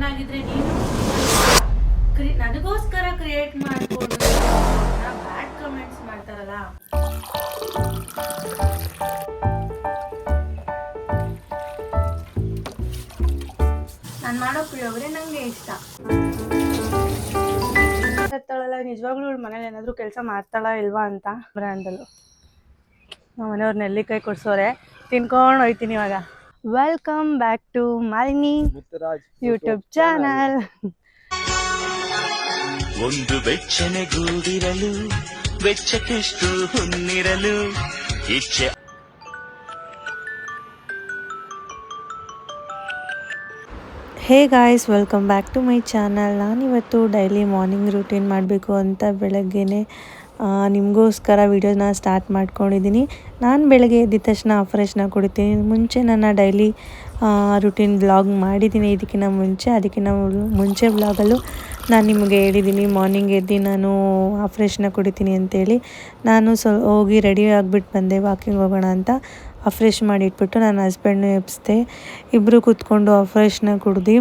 ಆಗಿದ್ರೆ ನೀನು ನನಗೋಸ್ಕರ ಕ್ರಿಯೇಟ್ ಮಾಡ್ಕೊಂಡು ಬ್ಯಾಡ್ ಕಮೆಂಟ್ಸ್ ಮಾಡ್ತಾರಲ್ಲ. ನಾನು ಮಾಡೋ ಪುಳಿಯೋಗರೆ ನಂಗೆ ಇಷ್ಟ. ಇರ್ತಾಳಲ್ಲ, ನಿಜವಾಗ್ಲೂ ಮನೇಲಿ ಏನಾದರೂ ಕೆಲಸ ಮಾಡ್ತಾಳ ಇಲ್ವಾ ಅಂತ ಬ್ರ್ಯಾಂಡಲ್ಲು ನಮ್ಮ ಮನೆಯವ್ರು ನೆಲ್ಲಿಕಾಯಿ ಕೊಡ್ಸೋರೆ, ತಿನ್ಕೊಂಡು ಹೋಯ್ತೀನಿ ಇವಾಗ. Welcome back to Malini YouTube channel. ಒಂದು ಬೆಚ್ಚನೆ ಗೂಡಿರಲು ಬೆಚ್ಚಕ್ಕೆಷ್ಟು ಹೊನ್ನಿರಲು ಇಚ್ಛೆ. Hey guys, welcome back to my channel. ನಾನಿವತ್ತು ಡೈಲಿ ಮಾರ್ನಿಂಗ್ ರೂಟೀನ್ ಮಾಡಬೇಕು ಅಂತ ಬೆಳಗ್ಗೆನೇ ನಿಮಗೋಸ್ಕರ ವೀಡಿಯೋನ ಸ್ಟಾರ್ಟ್ ಮಾಡ್ಕೊಂಡಿದ್ದೀನಿ. ನಾನು ಬೆಳಗ್ಗೆ ಎದ್ದ ತಕ್ಷಣ ಫ್ರೆಶ್ನ ಕುಡಿತೀನಿ. ಮುಂಚೆ ನನ್ನ ಡೈಲಿ ರೂಟೀನ್ ಬ್ಲಾಗ್ ಮಾಡಿದ್ದೀನಿ ಇದಕ್ಕಿಂತ ಮುಂಚೆ. ಅದಕ್ಕಿಂತ ಮುಂಚೆ ಬ್ಲಾಗಲ್ಲೂ ನಾನು ನಿಮಗೆ ಹೇಳಿದ್ದೀನಿ ಮಾರ್ನಿಂಗ್ ಎದ್ದು ನಾನು ಫ್ರೆಶ್ನ ಕುಡಿತೀನಿ ಅಂತೇಳಿ. ನಾನು ಹೋಗಿ ರೆಡಿ ಆಗಿಬಿಟ್ಟು ಬಂದೆ ವಾಕಿಂಗ್ ಹೋಗೋಣ ಅಂತ. ಫ್ರೆಶ್ ಮಾಡಿ ಇಟ್ಬಿಟ್ಟು ನನ್ನ ಹಸ್ಬೆಂಡ್ನ ಎಬ್ಬಿಸ್ದೆ. ಇಬ್ಬರು ಕೂತ್ಕೊಂಡು ಫ್ರೆಶ್ನ ಕುಡ್ದು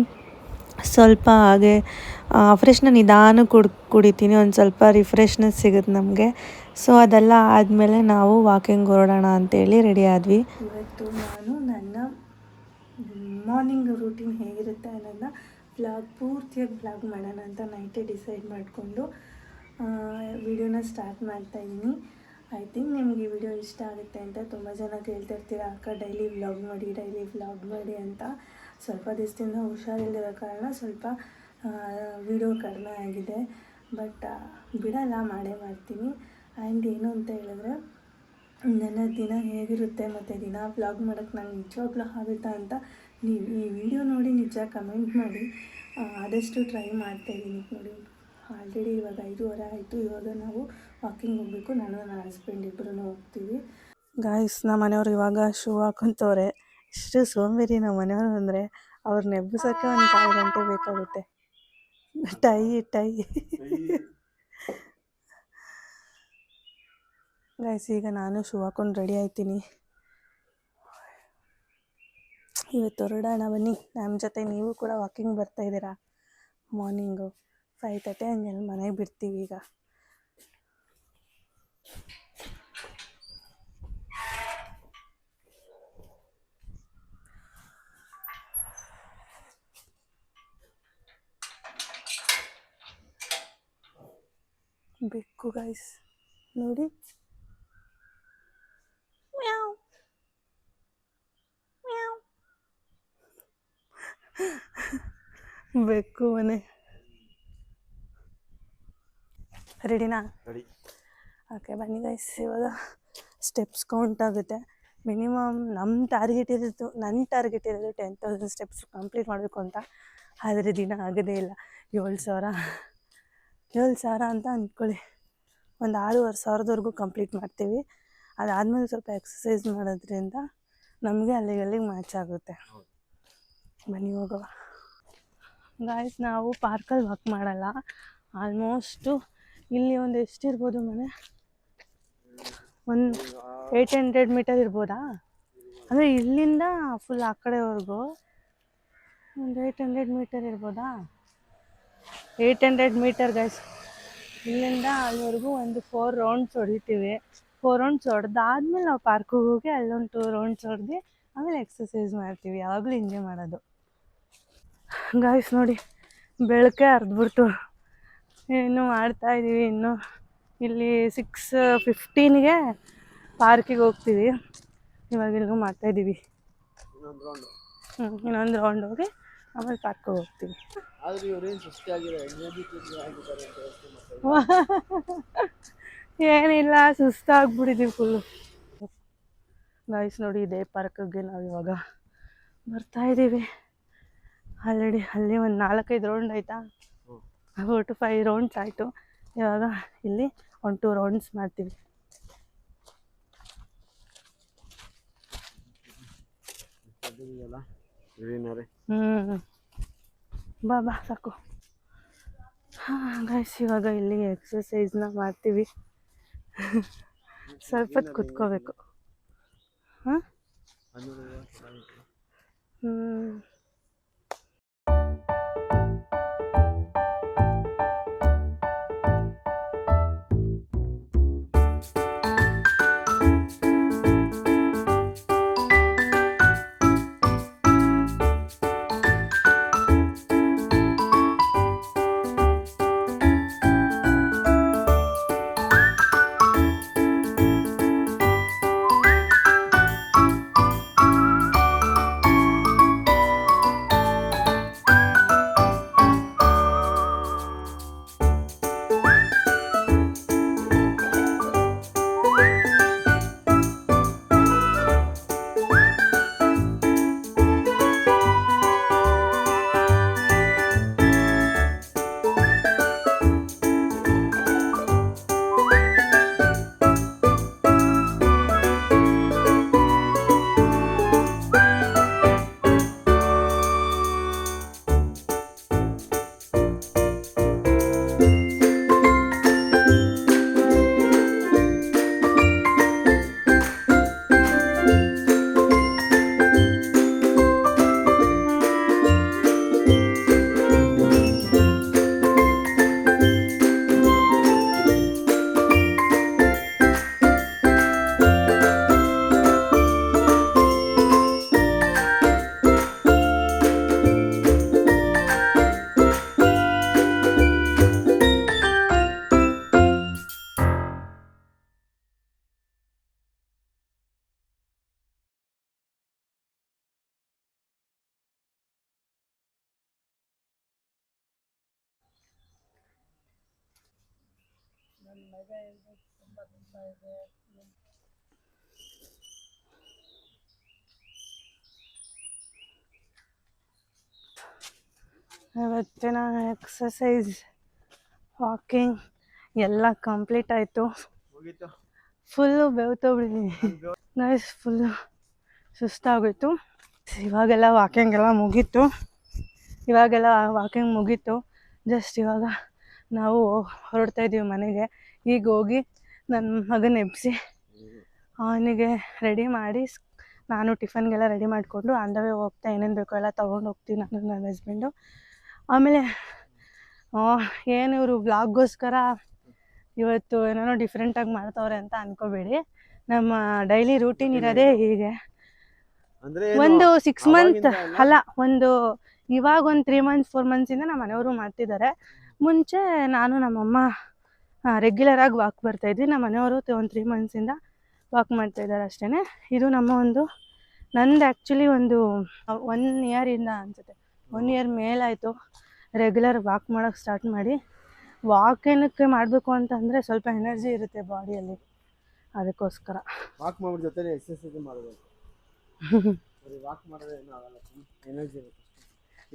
ಸ್ವಲ್ಪ ಹಾಗೆ ಫ್ರೆಶ್ನ ನಿಧಾನ ಕುಡಿತೀನಿ, ಒಂದು ಸ್ವಲ್ಪ ರಿಫ್ರೆಶ್ನೆಸ್ ಸಿಗುತ್ತೆ ನಮಗೆ. ಸೊ ಅದೆಲ್ಲ ಆದಮೇಲೆ ನಾವು ವಾಕಿಂಗ್ ಹೊರಡೋಣ ಅಂತೇಳಿ ರೆಡಿ ಆದ್ವಿ. ಇವತ್ತು ನಾನು ನನ್ನ ಮಾರ್ನಿಂಗ್ ರೂಟೀನ್ ಹೇಗಿರುತ್ತೆ ಅನ್ನೋದನ್ನ ಪೂರ್ತಿಯಾಗಿ ಬ್ಲಾಗ್ ಮಾಡೋಣ ಅಂತ ನೈಟೇ ಡಿಸೈಡ್ ಮಾಡಿಕೊಂಡು ವಿಡಿಯೋನ ಸ್ಟಾರ್ಟ್ ಮಾಡ್ತಾಯಿದ್ದೀನಿ. ಐ ಥಿಂಕ್ ನಿಮಗೆ ಈ ವಿಡಿಯೋ ಇಷ್ಟ ಆಗುತ್ತೆ ಅಂತ. ತುಂಬ ಜನ ಕೇಳ್ತಿರ್ತೀರ, ಅಕ್ಕ ಡೈಲಿ ವ್ಲಾಗ್ ಮಾಡಿ ಅಂತ. ಸ್ವಲ್ಪ ದಿವಸದಿಂದ ಹುಷಾರಿಲ್ಲದ ಕಾರಣ ಸ್ವಲ್ಪ ವಿಡಿಯೋ ಕಡಿಮೆ ಆಗಿದೆ, ಬಟ್ ಬಿಡಲ್ಲ, ಮಾಡೇ ಮಾಡ್ತೀನಿ. ಆ್ಯಂಡ್ ಏನು ಅಂತ ಹೇಳಿದ್ರೆ, ನನ್ನ ದಿನ ಹೇಗಿರುತ್ತೆ ಮತ್ತು ದಿನ ವ್ಲಾಗ್ ಮಾಡೋಕ್ಕೆ ನಂಗೆ ನಿಜವಾಗ್ಲೂ ಆಗುತ್ತಾ ಅಂತ ನೀವು ಈ ವಿಡಿಯೋ ನೋಡಿ ನಿಜ ಕಮೆಂಟ್ ಮಾಡಿ. ಆದಷ್ಟು ಟ್ರೈ ಮಾಡ್ತಾಯಿದ್ದೀನಿ. ನೋಡಿ, ಆಲ್ರೆಡಿ ಇವಾಗ 5:15 ಆಯಿತು. ಇವಾಗ ನಾವು ವಾಕಿಂಗ್ ಹೋಗಬೇಕು. ನಾನು ನನ್ನ ಹಸ್ಬೆಂಡ್ ಇಬ್ಬರೂ ಹೋಗ್ತೀವಿ. ಗಾಯ್ಸ್, ನಮ್ಮ ಮನೆಯವ್ರು ಇವಾಗ ಶೂ ಹಾಕೊತವ್ರೆ. ಇಷ್ಟು ಸೋಂಬೇರಿ ನಮ್ಮ ಮನೆಯವರು ಅಂದರೆ, ಅವ್ರನ್ನ ಎಬ್ಬಿಸೋಕ್ಕೆ ಒಂದು 1/4 ಗಂಟೆ ಬೇಕಾಗುತ್ತೆ. ಟೈ ಗೈಸ್, ಈಗ ನಾನು ಶೂ ಹಾಕೊಂಡು ರೆಡಿ ಆಯ್ತೀನಿ. ಇವತ್ತು ಹೊರಡೋಣ ಬನ್ನಿ. ನಮ್ಮ ಜೊತೆ ನೀವು ಕೂಡ ವಾಕಿಂಗ್ ಬರ್ತಾಯಿದ್ದೀರಾ? ಮಾರ್ನಿಂಗು 5:30 ಹಂಗೆಲ್ಲ ಮನೆಗೆ ಬಿಡ್ತೀವಿ ಈಗ. ಬೆಕ್ಕು ಗೈಸ್ ನೋಡಿ, ಬೆಕ್ಕು ಮನೆ. ರೆಡಿನಾ? ರೆಡಿ. ಓಕೆ ಬನ್ನಿ ಗೈಸ್, ಇವಾಗ ಸ್ಟೆಪ್ಸ್ ಕೌಂಟ್ ಆಗುತ್ತೆ. ಮಿನಿಮಮ್ ನನ್ನ ಟಾರ್ಗೆಟ್ ಇರೋದು 10,000 ಸ್ಟೆಪ್ಸ್ ಕಂಪ್ಲೀಟ್ ಮಾಡಬೇಕು ಅಂತ. ಆದರೆ ದಿನ ಆಗೋದೇ ಇಲ್ಲ. 7,000 ಅಂತ ಅಂದ್ಕೊಳ್ಳಿ. ಒಂದು 6,500ವರೆಗೂ ಕಂಪ್ಲೀಟ್ ಮಾಡ್ತೀವಿ. ಅದಾದಮೇಲೆ ಸ್ವಲ್ಪ ಎಕ್ಸಸೈಸ್ ಮಾಡೋದ್ರಿಂದ ನಮಗೆ ಅಲ್ಲಿಗೆ ಮ್ಯಾಚ್ ಆಗುತ್ತೆ. ಬನ್ನಿ ಹೋಗುವ. ಗಾಯ್ಸ್, ನಾವು ಪಾರ್ಕಲ್ಲಿ ವಾಕ್ ಮಾಡಲ್ಲ. ಆಲ್ಮೋಸ್ಟು ಇಲ್ಲಿ ಒಂದು ಎಷ್ಟಿರ್ಬೋದು ಮನೆ, ಒಂದು 800 ಮೀಟರ್ ಇರ್ಬೋದಾ? ಅಂದರೆ ಇಲ್ಲಿಂದ ಫುಲ್ ಆ ಕಡೆವರೆಗೂ ಒಂದು 800 ಮೀಟರ್ ಇರ್ಬೋದಾ? 800 metre guys. ಇಲ್ಲಿಂದ ಅಲ್ಲಿವರೆಗೂ ಒಂದು 4 ರೌಂಡ್ಸ್ ಹೊಡಿತೀವಿ. 4 ರೌಂಡ್ಸ್ ಹೊಡೆದಾದ್ಮೇಲೆ ನಾವು ಪಾರ್ಕಿಗೆ ಹೋಗಿ ಅಲ್ಲೊಂದು 2 ರೌಂಡ್ಸ್ ಹೊಡೆದು ಆಮೇಲೆ ಎಕ್ಸಸೈಸ್ ಮಾಡ್ತೀವಿ. ಯಾವಾಗಲೂ ಎಂಜಾಯ್ ಮಾಡೋದು. ಗಾಯ್ಸ್ ನೋಡಿ, ಬೆಳಕೆ ಹರಿದ್ಬಿಡ್ತು. ಇನ್ನೂ ಮಾಡ್ತಾಯಿದ್ದೀವಿ. ಇನ್ನು ಇಲ್ಲಿ 6:15ಗೆ ಪಾರ್ಕಿಗೆ ಹೋಗ್ತೀವಿ. ಇವಾಗ ಇಲ್ಲಿಗೂ ಮಾಡ್ತಾಯಿದ್ದೀವಿ. ಇನ್ನೊಂದು ರೌಂಡ್ ಹೋಗಿ ಆಮೇಲೆ ಪಾರ್ಕಿಗೆ ಹೋಗ್ತೀವಿ. ಏನಿಲ್ಲ, ಸುಸ್ತಾಗ್ಬಿಟ್ಟಿದ್ದೀವಿ ಫುಲ್ಲು. ಗಾಯ್ಸ್ ನೋಡಿ, ಇದೇ ಪಾರ್ಕಿಗೆ ನಾವು ಇವಾಗ ಬರ್ತಾಯಿದ್ದೀವಿ. ಆಲ್ರೆಡಿ ಅಲ್ಲಿ ಒಂದು 4-5 ರೌಂಡ್ ಆಯಿತಾ? 4 to 5 ರೌಂಡ್ಸ್ ಆಯಿತು. ಇವಾಗ ಇಲ್ಲಿ ಒಂದು 2 ರೌಂಡ್ಸ್ ಮಾಡ್ತೀವಿ. ಬಾ ಸಾಕು. ಗೈಸ್, ಇವಾಗ ಇಲ್ಲಿ ಎಕ್ಸಸೈಸ್ನ ಮಾಡ್ತೀವಿ. ಸ್ವಲ್ಪ ಹೊತ್ತು ಕುತ್ಕೋಬೇಕು. ಹಾಂ, ಇವತ್ತಿನ ಎಕ್ಸಸೈಸ್ ವಾಕಿಂಗ್ ಎಲ್ಲ ಕಂಪ್ಲೀಟ್ ಆಯಿತು. ಫುಲ್ಲು ಬೆವ್ತೋಗ್ಬಿಟ್ಟಿದ್ದೀನಿ ನೈಸ್, ಫುಲ್ಲು ಸುಸ್ತಾಗೋಯ್ತು. ಇವಾಗೆಲ್ಲ ವಾಕಿಂಗ್ ಮುಗೀತು. ಜಸ್ಟ್ ಇವಾಗ ನಾವು ಹೊರಡ್ತಾ ಇದ್ದೀವಿ ಮನೆಗೆ. ಈಗ ಹೋಗಿ ನನ್ನ ಮಗನ ಎಬ್ಬಿಸಿ ಅವನಿಗೆ ರೆಡಿ ಮಾಡಿ ನಾನು ಟಿಫನ್ಗೆಲ್ಲ ರೆಡಿ ಮಾಡಿಕೊಂಡು ಆನ್ ದ ವೇ ಹೋಗ್ತಾ ಏನೇನು ಬೇಕೋ ಎಲ್ಲ ತೊಗೊಂಡು ಹೋಗ್ತೀನಿ ನಾನು ನನ್ನ ಹಸ್ಬೆಂಡು. ಆಮೇಲೆ ಏನು ಇವರು ವ್ಲಾಗ್ಗೋಸ್ಕರ ಇವತ್ತು ಏನೇನೋ ಡಿಫ್ರೆಂಟಾಗಿ ಮಾಡ್ತವ್ರೆ ಅಂತ ಅನ್ಕೋಬೇಡಿ. ನಮ್ಮ ಡೈಲಿ ರೂಟೀನ್ ಇರೋದೇ ಹೀಗೆ. ಒಂದು 6 ಮಂತ್ ಅಲ್ಲ, ಇವಾಗ ಒಂದು 3 ಮಂತ್ಸ್ 4 ಮಂತ್ಸಿಂದ ನಮ್ಮ ಮನೆಯವರು ಮಾಡ್ತಿದ್ದಾರೆ. ಮುಂಚೆ ನಾನು ನಮ್ಮಮ್ಮ ರೆಗ್ಯುಲರಾಗಿ ವಾಕ್ ಬರ್ತಾಯಿದ್ವಿ. ನಮ್ಮ ಮನೆಯವರು ಒಂದು 3 ಮಂತ್ಸಿಂದ ವಾಕ್ ಮಾಡ್ತಾಯಿದ್ದಾರೆ ಅಷ್ಟೇ. ಇದು ನಮ್ಮ ನಂದು ಆ್ಯಕ್ಚುಲಿ 1 ಇಯರಿಂದ ಅನಿಸುತ್ತೆ, 1 ಇಯರ್ ಮೇಲಾಯಿತು ರೆಗ್ಯುಲರ್ ವಾಕ್ ಮಾಡೋಕ್ಕೆ ಸ್ಟಾರ್ಟ್ ಮಾಡಿ. ವಾಕ್ ಏನಕ್ಕೆ ಮಾಡಬೇಕು ಅಂತಂದರೆ ಸ್ವಲ್ಪ ಎನರ್ಜಿ ಇರುತ್ತೆ ಬಾಡಿಯಲ್ಲಿ, ಅದಕ್ಕೋಸ್ಕರ ವಾಕ್ ಮಾಡೋ ಜೊತೆ ಎಕ್ಸರ್ಸೈಸ್ ಮಾಡಬೇಕು. ವಾಕ್ ಮಾಡಿದ್ರೆ ಏನೂ ಆಗಲ್ಲ, ಎನರ್ಜಿ ಇರುತ್ತೆ.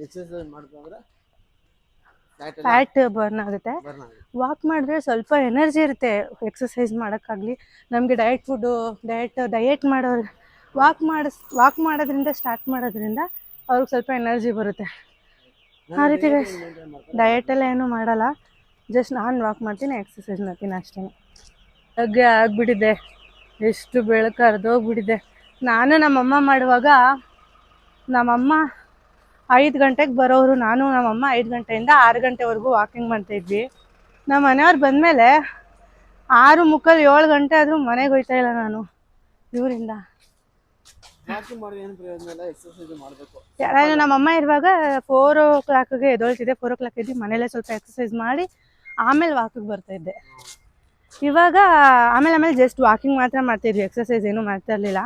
ಎಕ್ಸರ್ಸೈಸ್ ಮಾಡಿದ್ರೆ ಫ್ಯಾಟ್ ಬರ್ನ್ ಆಗುತ್ತೆ. ವಾಕ್ ಮಾಡಿದ್ರೆ ಸ್ವಲ್ಪ ಎನರ್ಜಿ ಇರುತ್ತೆ. ಎಕ್ಸಸೈಸ್ ಮಾಡೋಕ್ಕಾಗಲಿ ನಮಗೆ ಡಯಟ್ ಮಾಡೋರು ವಾಕ್ ಮಾಡೋದ್ರಿಂದ ಸ್ಟಾರ್ಟ್ ಮಾಡೋದ್ರಿಂದ ಅವ್ರಿಗೆ ಸ್ವಲ್ಪ ಎನರ್ಜಿ ಬರುತ್ತೆ. ಆ ರೀತಿ ಡಯಟೆಲ್ಲ ಏನೂ ಮಾಡಲ್ಲ, ಜಸ್ಟ್ ನಾನು ವಾಕ್ ಮಾಡ್ತೀನಿ, ಎಕ್ಸಸೈಸ್ ಮಾಡ್ತೀನಿ ಅಷ್ಟೇ. ಹಾಗೆ ಆಗಿಬಿಟ್ಟಿದೆ, ಎಷ್ಟು ಬೆಳಕು ಹರಿದೋಗ್ಬಿಟ್ಟಿದೆ. ನಾನು ನಮ್ಮಮ್ಮ ಮಾಡುವಾಗ ನಮ್ಮಮ್ಮ 5 ಗಂಟೆಗೆ ಬರೋರು, ನಾನು ನಮ್ಮಮ್ಮ 5 ಗಂಟೆಯಿಂದ 6 ಗಂಟೆವರೆಗೂ ವಾಕಿಂಗ್ ಮಾಡ್ತಾಯಿದ್ವಿ. ನಮ್ಮ ಮನೆಯವ್ರು ಬಂದಮೇಲೆ 6:45 7 ಗಂಟೆ ಆದರೂ ಮನೆಗೆ ಹೋಗ್ತಾ ಇಲ್ಲ ನಾನು ಇವರಿಂದ. ವಾಕಿಂಗ್ ಮಾಡಿದ್ರೆ ಏನು ಪ್ರಯೋಜನ ಇಲ್ಲ, ಎಕ್ಸರ್ಸೈಸ್ ಮಾಡಬೇಕು. ಯಾರು ನಮ್ಮಮ್ಮ ಇರುವಾಗ 4 o'clockಗೆ ಎದ್ದೊಳ್ತಿದ್ದೆ. 4 o'clock ಎದ್ದು ಮನೇಲೆ ಸ್ವಲ್ಪ ಎಕ್ಸಸೈಸ್ ಮಾಡಿ ಆಮೇಲೆ ವಾಕಿಗೆ ಬರ್ತಾಯಿದ್ದೆ. ಇವಾಗ ಆಮೇಲೆ ಜಸ್ಟ್ ವಾಕಿಂಗ್ ಮಾತ್ರ ಮಾಡ್ತಾಯಿದ್ವಿ, ಎಕ್ಸಸೈಸ್ ಏನೂ ಮಾಡ್ತಾ ಇರಲಿಲ್ಲ.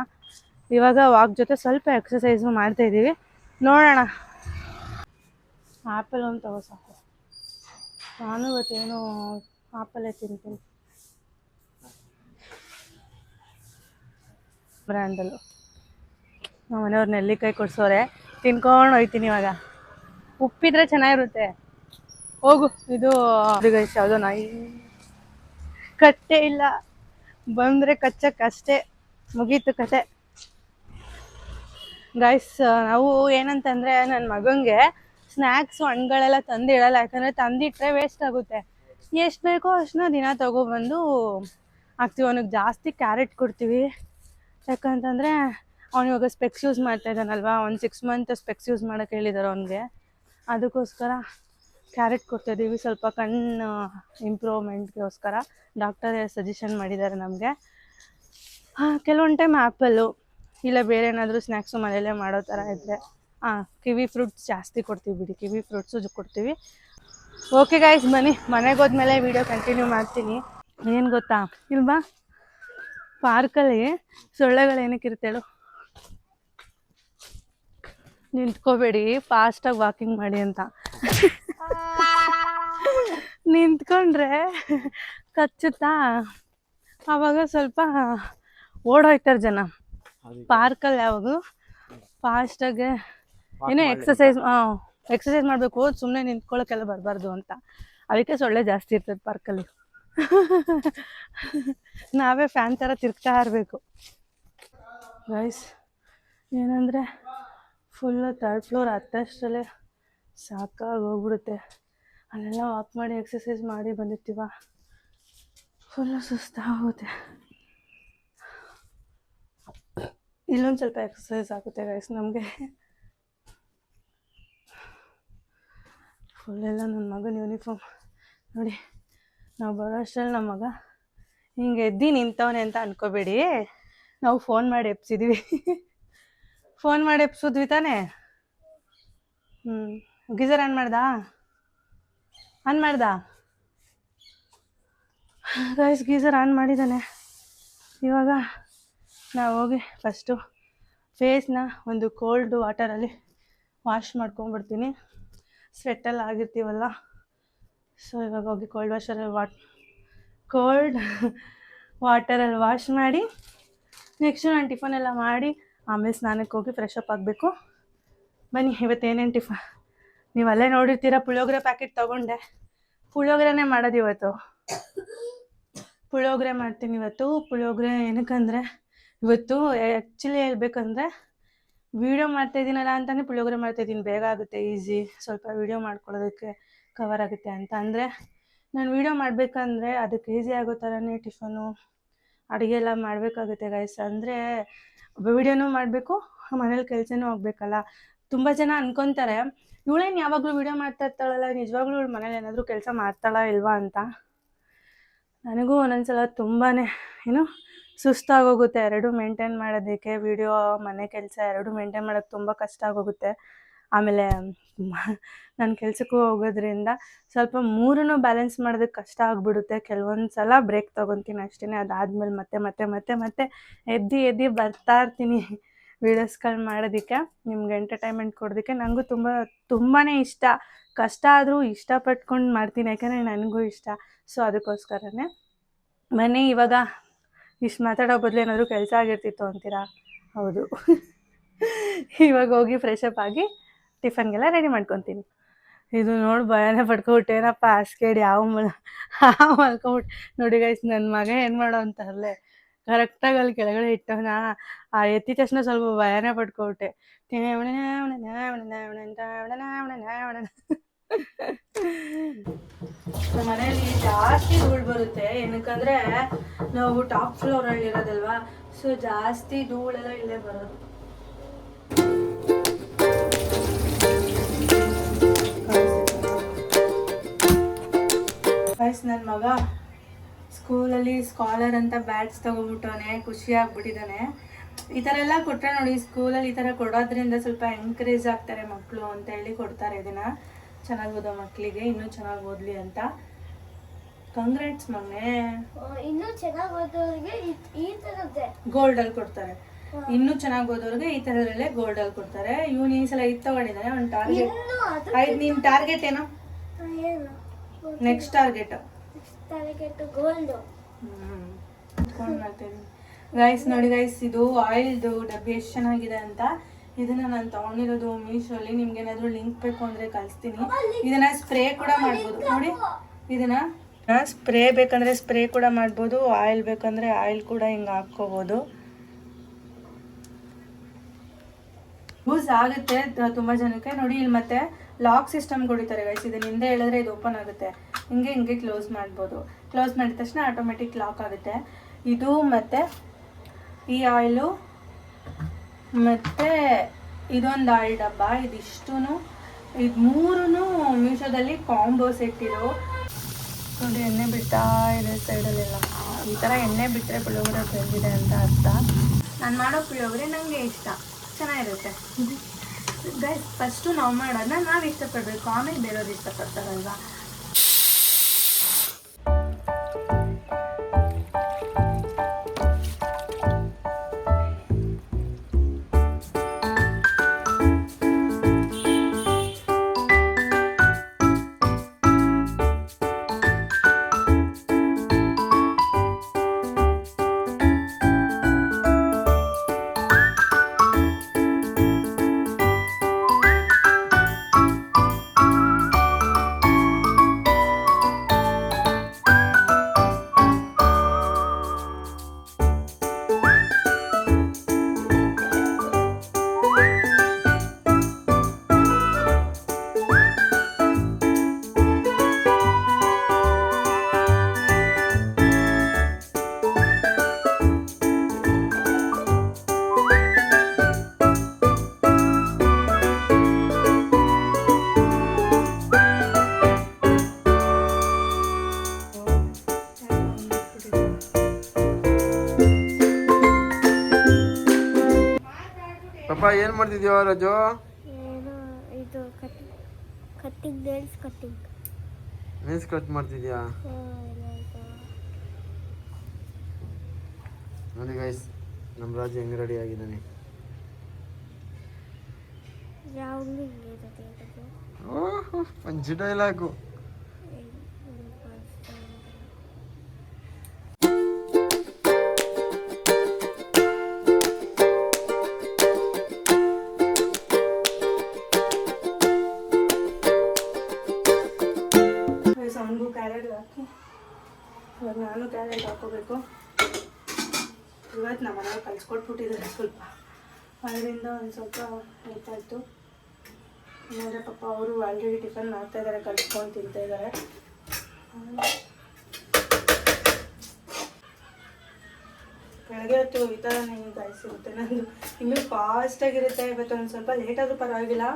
ಇವಾಗ ವಾಕ್ ಜೊತೆ ಸ್ವಲ್ಪ ಎಕ್ಸಸೈಸು ಮಾಡ್ತಾಯಿದ್ದೀವಿ. ನೋಡೋಣ. ಆ್ಯಪಲ್ ಒಂದು ತಗೋ ಸಾಕು, ನಾನು ಇವತ್ತೇನು ಆ್ಯಪಲ್ಲೇ ತಿಂತೀನಿ ಬ್ರ್ಯಾಂಡಲ್ಲು. ನಮ್ಮ ಮನೆಯವ್ರು ನೆಲ್ಲಿಕಾಯಿ ಕೊಡ್ಸೋರೆ, ತಿನ್ಕೊಂಡು ಹೋಗ್ತೀನಿ ಇವಾಗ. ಉಪ್ಪಿದ್ರೆ ಚೆನ್ನಾಗಿರುತ್ತೆ. ಹೋಗು. ಇದು ಯಾವುದೋ ನಾಯಿ, ಕಟ್ಟೆ ಇಲ್ಲ, ಬಂದರೆ ಕಚ್ಚಕ್ಕಷ್ಟೇ, ಮುಗೀತು ಕತೆ. ಗೈಸ್, ನಾವು ಏನಂತಂದರೆ ನನ್ನ ಮಗನಿಗೆ ಸ್ನ್ಯಾಕ್ಸು ಹಣ್ಣುಗಳೆಲ್ಲ ತಂದಿಡಲ್ಲ, ಯಾಕಂದರೆ ತಂದಿಟ್ಟರೆ ವೇಸ್ಟ್ ಆಗುತ್ತೆ. ಎಷ್ಟು ಬೇಕೋ ಅಷ್ಟನ್ನ ದಿನ ತೊಗೊಬಂದು ಹಾಕ್ತೀವಿ. ಅವನಿಗೆ ಜಾಸ್ತಿ ಕ್ಯಾರೆಟ್ ಕೊಡ್ತೀವಿ, ಯಾಕಂತಂದರೆ ಅವ್ನು ಇವಾಗ ಸ್ಪೆಕ್ಸ್ ಯೂಸ್ ಮಾಡ್ತಾಯಿದ್ದಾನಲ್ವ, ಒಂದು 6 ಮಂತ್ ಸ್ಪೆಕ್ಸ್ ಯೂಸ್ ಮಾಡೋಕ್ಕೆ ಹೇಳಿದ್ದಾರೆ ಅವನಿಗೆ. ಅದಕ್ಕೋಸ್ಕರ ಕ್ಯಾರೆಟ್ ಕೊಡ್ತಾಯಿದ್ದೀವಿ, ಸ್ವಲ್ಪ ಕಣ್ಣು ಇಂಪ್ರೂವ್ಮೆಂಟ್ಗೋಸ್ಕರ ಡಾಕ್ಟರ್ ಸಜೆಷನ್ ಮಾಡಿದ್ದಾರೆ ನಮಗೆ. ಕೆಲವೊಂದು ಟೈಮ್ ಆ್ಯಪಲ್ಲು, ಇಲ್ಲ ಬೇರೆ ಏನಾದರೂ ಸ್ನ್ಯಾಕ್ಸು ಮನೆಯಲ್ಲೇ ಮಾಡೋ ಥರ ಇದ್ದರೆ ಕಿವಿ ಫ್ರೂಟ್ಸ್ ಜಾಸ್ತಿ ಕೊಡ್ತೀವಿ ಬಿಡಿ, ಕಿವಿ ಫ್ರೂಟ್ಸು ಕೊಡ್ತೀವಿ. ಓಕೆ ಗೈಸ್, ಬನ್ನಿ ಮನೆಗೆ ಹೋದ್ಮೇಲೆ ವೀಡಿಯೋ ಕಂಟಿನ್ಯೂ ಮಾಡ್ತೀನಿ. ಏನು ಗೊತ್ತಾ, ಇಲ್ವಾ ಪಾರ್ಕಲ್ಲಿ ಸೊಳ್ಳೆಗಳು ಏನಕ್ಕೆ ಇರುತ್ತೇಳು, ನಿಂತ್ಕೋಬೇಡಿ, ಫಾಸ್ಟಾಗಿ ವಾಕಿಂಗ್ ಮಾಡಿ ಅಂತ. ನಿಂತ್ಕೊಂಡ್ರೆ ಕಚ್ಚುತ್ತಾ, ಆವಾಗ ಸ್ವಲ್ಪ ಓಡೋಯ್ತಾರೆ ಜನ. ಪಾರ್ಕಲ್ಲಿ ಯಾವಾಗಲೂ ಫಾಸ್ಟಾಗೆ ಏನೋ ಎಕ್ಸಸೈಸ್ ಮಾಡಬೇಕು, ಸುಮ್ಮನೆ ನಿಂತ್ಕೊಳ್ಳೋಕ್ಕೆಲ್ಲ ಬರಬಾರ್ದು ಅಂತ. ಅದಕ್ಕೆ ಸೊಳ್ಳೆ ಜಾಸ್ತಿ ಇರ್ತದೆ ಪಾರ್ಕಲ್ಲಿ. ನಾವೇ ಫ್ಯಾನ್ ಥರ ತಿರ್ಗ್ತಾ ಇರಬೇಕು. ಗೈಸ್, ಏನಂದರೆ ಫುಲ್ಲು 3rd ಫ್ಲೋರ್ ಹತ್ತಷ್ಟರಲ್ಲೇ ಸಾಕಾಗಿ ಹೋಗ್ಬಿಡುತ್ತೆ. ಅಲ್ಲೆಲ್ಲ ವಾಕ್ ಮಾಡಿ ಎಕ್ಸಸೈಸ್ ಮಾಡಿ ಬಂದಿರ್ತೀವ, ಫುಲ್ಲು ಸುಸ್ತಾಗುತ್ತೆ. ಇಲ್ಲೊಂದು ಸ್ವಲ್ಪ ಎಕ್ಸಸೈಸ್ ಆಗುತ್ತೆ ಗೈಸ್ ನಮಗೆ. ಫುಲ್ಲೆಲ್ಲ ನನ್ನ ಮಗನ ಯೂನಿಫಾರ್ಮ್ ನೋಡಿ. ನಾವು ಬರೋ ಅಷ್ಟರಲ್ಲಿ ನಮ್ಮ ಮಗ ಹಿಂಗೆ ಎದ್ದು ನಿಂತವನೆ ಅಂತ ಅನ್ಕೋಬೇಡಿ, ನಾವು ಫೋನ್ ಮಾಡಿ ಎಪ್ಸಿದ್ವಿ. ಫೋನ್ ಮಾಡಿ ಎಪ್ಸಿದ್ವಿ ತಾನೇ. ಗೀಸರ್ ಆನ್ ಮಾಡ್ದಾ ಗೈಸ್, ಗೀಸರ್ ಆನ್ ಮಾಡಿದ್ದಾನೆ. ಇವಾಗ ನಾವು ಹೋಗಿ ಫಸ್ಟು ಫೇಸ್ನ ಒಂದು ಕೋಲ್ಡ್ ವಾಟರಲ್ಲಿ ವಾಶ್ ಮಾಡ್ಕೊಂಡ್ಬಿಡ್ತೀನಿ. ಸ್ವೆಟ್ಟೆಲ್ಲ ಆಗಿರ್ತೀವಲ್ಲ, ಸೊ ಇವಾಗ ಹೋಗಿ ಕೋಲ್ಡ್ ವಾಟರಲ್ಲಿ ಕೋಲ್ಡ್ ವಾಟರಲ್ಲಿ ವಾಶ್ ಮಾಡಿ ನೆಕ್ಸ್ಟು ನಾನು ಟಿಫನ್ ಎಲ್ಲ ಮಾಡಿ ಆಮೇಲೆ ಸ್ನಾನಕ್ಕೆ ಹೋಗಿ ಫ್ರೆಶ್ ಅಪ್ ಆಗಬೇಕು. ಬನ್ನಿ ಇವತ್ತೇನೇನು ಟಿಫನ್ ನೀವು ಅಲ್ಲೇ ನೋಡಿರ್ತೀರ. ಪುಳಿಯೋಗರೆ ಪ್ಯಾಕೆಟ್ ತೊಗೊಂಡೆ. ಪುಳಿಯೋಗರೆನೇ ಮಾಡೋದು ಇವತ್ತು. ಪುಳಿಯೋಗರೆ ಮಾಡ್ತೀನಿ ಇವತ್ತು. ಪುಳಿಯೋಗರೆ ಏನಕ್ಕಂದರೆ ಇವತ್ತು ಆ್ಯಕ್ಚುಲಿ ಹೇಳ್ಬೇಕಂದ್ರೆ ವೀಡಿಯೋ ಮಾಡ್ತಾಯಿದ್ದೀನಲ್ಲ ಅಂತಲೇ ಪುಳಿಯೋಗರೆ ಮಾಡ್ತಾಯಿದ್ದೀನಿ. ಬೇಗ ಆಗುತ್ತೆ, ಈಸಿ, ಸ್ವಲ್ಪ ವೀಡಿಯೋ ಮಾಡ್ಕೊಳ್ಳೋದಕ್ಕೆ ಕವರ್ ಆಗುತ್ತೆ ಅಂತ. ಅಂದರೆ ನಾನು ವೀಡಿಯೋ ಮಾಡಬೇಕಂದ್ರೆ ಅದಕ್ಕೆ ಈಸಿ ಆಗೋ ಥರನೇ ಟಿಫನು ಅಡುಗೆ ಎಲ್ಲ ಮಾಡಬೇಕಾಗುತ್ತೆ ಗೈಸ್. ಅಂದರೆ ವೀಡಿಯೋನೂ ಮಾಡಬೇಕು, ಮನೇಲಿ ಕೆಲಸನೂ ಆಗಬೇಕಲ್ಲ. ತುಂಬ ಜನ ಅಂದ್ಕೊತಾರೆ ಇವಳೇನು ಯಾವಾಗಲೂ ವೀಡಿಯೋ ಮಾಡ್ತಾ ಇರ್ತಾಳಲ್ಲ, ನಿಜವಾಗ್ಲೂ ಇವಳು ಮನೇಲಿ ಏನಾದರೂ ಕೆಲಸ ಮಾಡ್ತಾಳಾ ಇಲ್ವಾ ಅಂತ. ನನಗೂ ಒಂದೊಂದ್ಸಲ ತುಂಬಾ ಏನು ಸುಸ್ತಾಗೋಗುತ್ತೆ ಎರಡೂ ಮೇಂಟೈನ್ ಮಾಡೋದಕ್ಕೆ. ವೀಡಿಯೋ, ಮನೆ ಕೆಲಸ ಎರಡೂ ಮೇಂಟೈನ್ ಮಾಡೋಕ್ಕೆ ತುಂಬ ಕಷ್ಟ ಆಗೋಗುತ್ತೆ. ಆಮೇಲೆ ನಾನು ಕೆಲಸಕ್ಕೂ ಹೋಗೋದ್ರಿಂದ ಸ್ವಲ್ಪ ಮೂರನ್ನೂ ಬ್ಯಾಲೆನ್ಸ್ ಮಾಡೋದಕ್ಕೆ ಕಷ್ಟ ಆಗಿಬಿಡುತ್ತೆ. ಕೆಲವೊಂದು ಸಲ ಬ್ರೇಕ್ ತೊಗೊತೀನಿ ಅಷ್ಟೇ. ಅದಾದಮೇಲೆ ಮತ್ತೆ ಎದ್ದು ಬರ್ತಾ ಇರ್ತೀನಿ ವೀಡಿಯೋಸ್ಗಳು ಮಾಡೋದಕ್ಕೆ, ನಿಮ್ಗೆ ಎಂಟರ್ಟೈನ್ಮೆಂಟ್ ಕೊಡೋದಕ್ಕೆ. ನನಗೂ ತುಂಬಾ ಇಷ್ಟ. ಕಷ್ಟ ಆದರೂ ಇಷ್ಟಪಟ್ಕೊಂಡು ಮಾಡ್ತೀನಿ, ಯಾಕಂದರೆ ನನಗೂ ಇಷ್ಟ. ಸೊ ಅದಕ್ಕೋಸ್ಕರನೇ. ಬನ್ನಿ ಇವಾಗ ಇಷ್ಟು ಮಾತಾಡೋ ಬದಲು ಏನಾದರೂ ಕೆಲಸ ಆಗಿರ್ತಿತ್ತು ಅಂತೀರಾ? ಹೌದು. ಇವಾಗ ಹೋಗಿ ಫ್ರೆಶ್ ಅಪ್ ಆಗಿ ಟಿಫನ್ಗೆಲ್ಲ ರೆಡಿ ಮಾಡ್ಕೊತೀನಿ. ಇದು ನೋಡಿ ಭಯನೇ ಪಡ್ಕೊಬಿಟ್ಟೇನಪ್ಪ, ಹಾಸ್ಕೇಡಿ ಮಲ್ಕೊಬಿಟ್ಟು. ನೋಡಿ ಗೈಸ್, ನನ್ನ ಮಗ ಏನು ಮಾಡೋ ಅಂತಾರಲ್ಲೇ ಕರೆಕ್ಟಾಗಿ ಅಲ್ಲಿ ಕೆಳಗಡೆ ಇಟ್ಟವನ. ಎತ್ತಿದ ತಕ್ಷಣ ಸ್ವಲ್ಪ ಭಯನೇ ಪಡ್ಕೊಬಿಟ್ಟೆ. ನಮ್ಮ ಮನೆಯಲ್ಲಿ ಜಾಸ್ತಿ ಧೂಳು ಬರುತ್ತೆ. ಏನಕ್ಕಂದರೆ ನಾವು ಟಾಪ್ ಫ್ಲೋರಲ್ಲಿ ಇರೋದಲ್ವಾ, ಸೊ ಜಾಸ್ತಿ ಧೂಳೆಲ್ಲ ಇಲ್ಲೇ ಬರೋದು. ಗೈಸ್, ನನ್ನ ಮಗ ಸ್ಕೂಲಲ್ಲಿ ಸ್ಕಾಲರ್ ಅಂತ ಬ್ಯಾಡ್ಜ್ ತೊಗೊಂಡ್ಬಿಟ್ಟವನೆ, ಖುಷಿ ಆಗ್ಬಿಟ್ಟಿದ್ದಾನೆ. ಈ ಥರ ಎಲ್ಲ ಕೊಟ್ಟರೆ ನೋಡಿ, ಸ್ಕೂಲಲ್ಲಿ ಈ ಥರ ಕೊಡೋದ್ರಿಂದ ಸ್ವಲ್ಪ ಎಂಕರೇಜ್ ಆಗ್ತಾರೆ ಮಕ್ಕಳು ಅಂತ ಹೇಳಿ ಕೊಡ್ತಾರೆ ಇದನ್ನು. ಚೆನ್ನಾಗಿ ಓದೋ ಮಕ್ಕಳಿಗೆ ಇನ್ನೂ ಚೆನ್ನಾಗಿ ಓದಲಿ ಅಂತ. ಕಂಗ್ರಾಟ್ಸ್ ಮಗನೇ. ಇನ್ನೂ ಚೆನ್ನಾಗಿ ಓದೋರಿಗೆ ಈ ಥರದ್ದೇ ಗೋಲ್ಡಲ್ಲಿ ಕೊಡ್ತಾರೆ. ಇನ್ನೂ ಚೆನ್ನಾಗಿ ಓದೋರಿಗೆ ಈ ಥರದಲ್ಲೇ ಗೋಲ್ಡಲ್ಲಿ ಕೊಡ್ತಾರೆ. ಇವನು ಈ ಸಲ ಇದು ತೊಗೊಂಡಿದ್ದಾನೆ. ಒಂದು ಟಾರ್ಗೆಟ್. ಆಯ್ತು, ನಿನ್ನ ಟಾರ್ಗೆಟ್ ಏನು? Next target gold. ಗೈಸ್ ನೋಡಿ ಗೈಸ್, ಇದು ಆಯಿಲ್ದು ಡಬ್ಬಿ ಎಷ್ಟು ಚೆನ್ನಾಗಿದೆ ಅಂತ. ಇದನ್ನ ನಾನು ತೊಗೊಂಡಿರೋದು ಮೀಶೋಲ್ಲಿ. ನಿಮ್ಗೆ ಏನಾದರೂ ಲಿಂಕ್ ಬೇಕು ಅಂದರೆ ಕಳಿಸ್ತೀನಿ. ಇದನ್ನ ಸ್ಪ್ರೇ ಕೂಡ ಮಾಡ್ಬೋದು ನೋಡಿ. ಇದನ್ನ ಸ್ಪ್ರೇ ಬೇಕಂದ್ರೆ ಸ್ಪ್ರೇ ಕೂಡ ಮಾಡ್ಬೋದು, ಆಯಿಲ್ ಬೇಕಂದ್ರೆ ಆಯಿಲ್ ಕೂಡ ಹಿಂಗೆ ಹಾಕ್ಕೋಬೋದು. ಯೂಸ್ ಆಗುತ್ತೆ ತುಂಬ ಜನಕ್ಕೆ. ನೋಡಿ ಇಲ್ಲಿ ಮತ್ತೆ ಲಾಕ್ ಸಿಸ್ಟಮ್ ಕೊಡಿತಾರೆ ಗೈಸ್. ಇದನ್ನ ಹಿಂದೆ ಹೇಳಿದ್ರೆ ಇದು ಓಪನ್ ಆಗುತ್ತೆ. ಹಿಂಗೆ ಕ್ಲೋಸ್ ಮಾಡ್ಬೋದು. ಕ್ಲೋಸ್ ಮಾಡಿದ ತಕ್ಷಣ ಆಟೋಮೆಟಿಕ್ ಲಾಕ್ ಆಗುತ್ತೆ. ಇದು ಮತ್ತು ಈ ಆಯಿಲು ಮತ್ತು ಇದೊಂದು ಆಯಿಲ್ ಡಬ್ಬ, ಇದಿಷ್ಟು ಇದು ಮೂರೂ ಮೀಶೋದಲ್ಲಿ ಕಾಂಬೋ ಸೆಟ್ ಇರೋ. ನೋಡಿ ಎಣ್ಣೆ ಬಿಡ್ತಾ ಇದೆ ಸೈಡಲ್ಲೆಲ್ಲ. ಈ ಥರ ಎಣ್ಣೆ ಬಿಟ್ಟರೆ ಪುಳಿಯೋಗರೆ ಬೆಂದಿದೆ ಅಂತ ಅರ್ಥ. ನಾನು ಮಾಡೋ ಪುಳಿಯೋಗರೆ ನನಗೆ ಇಷ್ಟ, ಚೆನ್ನಾಗಿರುತ್ತೆ. ಗೈಸ್, ಫಸ್ಟು ನಾವು ಮಾಡೋದನ್ನ ನಾವು ಇಷ್ಟಪಡಬೇಕು, ಆಮೇಲೆ ಬೇರೆಯವ್ರು ಇಷ್ಟಪಡ್ತಾರಲ್ವಾ. ಪಾಪ ಏನು ಮಾಡ್ತಿದ್ಯೋ ರಾಜು? ಏನು ಇದು cutting nails cutting. Nails cut ಮಾಡ್ತಿದ್ಯಾ? ನೋಡಿ ಗೈಸ್, ನಮ್ಮ ರಾಜು ಹೆಂಗೆ ರೆಡಿ ಆಗಿದ್ದಾನೆ. ಯಾವಾಗಲೂ ಹಿಂಗೆ ಇರುತ್ತೆ. ಓಹ್, ಪಂಚ್ ಡೈಲಾಗು. ಇವಾಗ ನಾನು ಕ್ಯಾರೆಟ್ ಹಾಕೋಬೇಕು. ಇವತ್ತು ನಮ್ಮ ಮನೆಯವ್ರು ಕಲಿಸ್ಕೊಟ್ಬಿಟ್ಟಿದ್ದಾರೆ ಸ್ವಲ್ಪ, ಅದರಿಂದ ಒಂದು ಸ್ವಲ್ಪ ಗೊತ್ತಾಯಿತು. ಅಂದರೆ ಪಾಪ ಅವರು ಆಲ್ರೆಡಿ ಟಿಫನ್ ಮಾಡ್ತಾಯಿದ್ದಾರೆ, ಕಲಿಸ್ಕೊಂಡು ತಿಂತಾಯಿದ್ದಾರೆ. ಬೆಳಗ್ಗೆ ಹೊತ್ತು ಈ ಥರ ನನಗೆ ಗಾಯಿಸಿರುತ್ತೆ. ನಂದು ಇನ್ನೂ ಫಾಸ್ಟಾಗಿರುತ್ತೆ. ಇವತ್ತು ಒಂದು ಸ್ವಲ್ಪ ಲೇಟಾದರೂ ಪರವಾಗಿಲ್ಲ.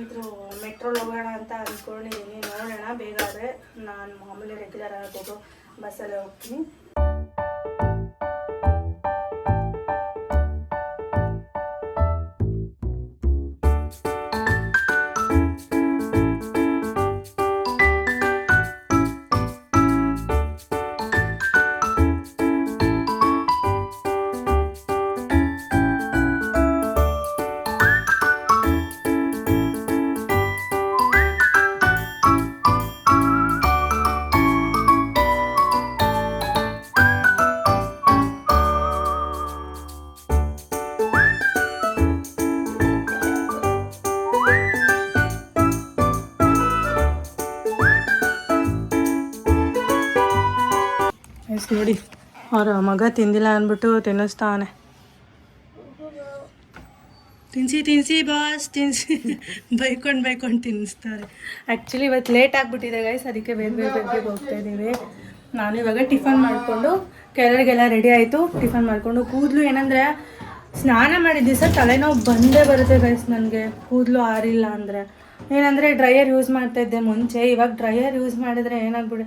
ಇದ್ರ ಮೆಟ್ರೋಲ್ ಹೋಗೋಣ ಅಂತ ಅಂದ್ಕೊಂಡಿದ್ದೀನಿ. ನೋಡೋಣ, ಬೇಗ ಆದರೆ ನಾನು ಮಾಮೂಲಿ ರೆಗ್ಯುಲರ್ ಆಗಿ ಹೋಗೋ ಬಸ್ಸಲ್ಲೇ ಹೋಗ್ತೀನಿ. ನೋಡಿ, ಅವ್ರ ಮಗ ತಿಂದಿಲ್ಲ ಅಂದ್ಬಿಟ್ಟು ತಿನ್ನಿಸ್ತಾನೆ. ತಿನ್ಸಿ ಬಾಸ್ ತಿನ್ಸಿ ಬೈಕೊಂಡು ತಿನ್ನಿಸ್ತಾರೆ. ಆ್ಯಕ್ಚುಲಿ ಇವತ್ತು ಲೇಟ್ ಆಗಿಬಿಟ್ಟಿದೆ ಗೈಸ್, ಅದಕ್ಕೆ ಬೇಗ ಹೋಗ್ತಾ ಇದ್ದೀವಿ. ನಾನು ಇವಾಗ ಟಿಫನ್ ಮಾಡಿಕೊಂಡು ಕೆಳಗೆಲ್ಲ ರೆಡಿ ಆಯಿತು. ಟಿಫನ್ ಮಾಡಿಕೊಂಡು ಕೂದಲು ಏನಂದರೆ ಸ್ನಾನ ಮಾಡಿದ ದಿವಸ ತಲೆನೋವು ಬಂದೇ ಬರುತ್ತೆ ಗೈಸ್ ನನಗೆ, ಕೂದಲು ಆರಿಲ್ಲ ಅಂದರೆ. ಏನಂದರೆ ಡ್ರೈಯರ್ ಯೂಸ್ ಮಾಡ್ತಾಯಿದ್ದೆ ಮುಂಚೆ, ಇವಾಗ ಡ್ರೈಯರ್ ಯೂಸ್ ಮಾಡಿದ್ರೆ ಏನಾಗ್ಬಿಡಿ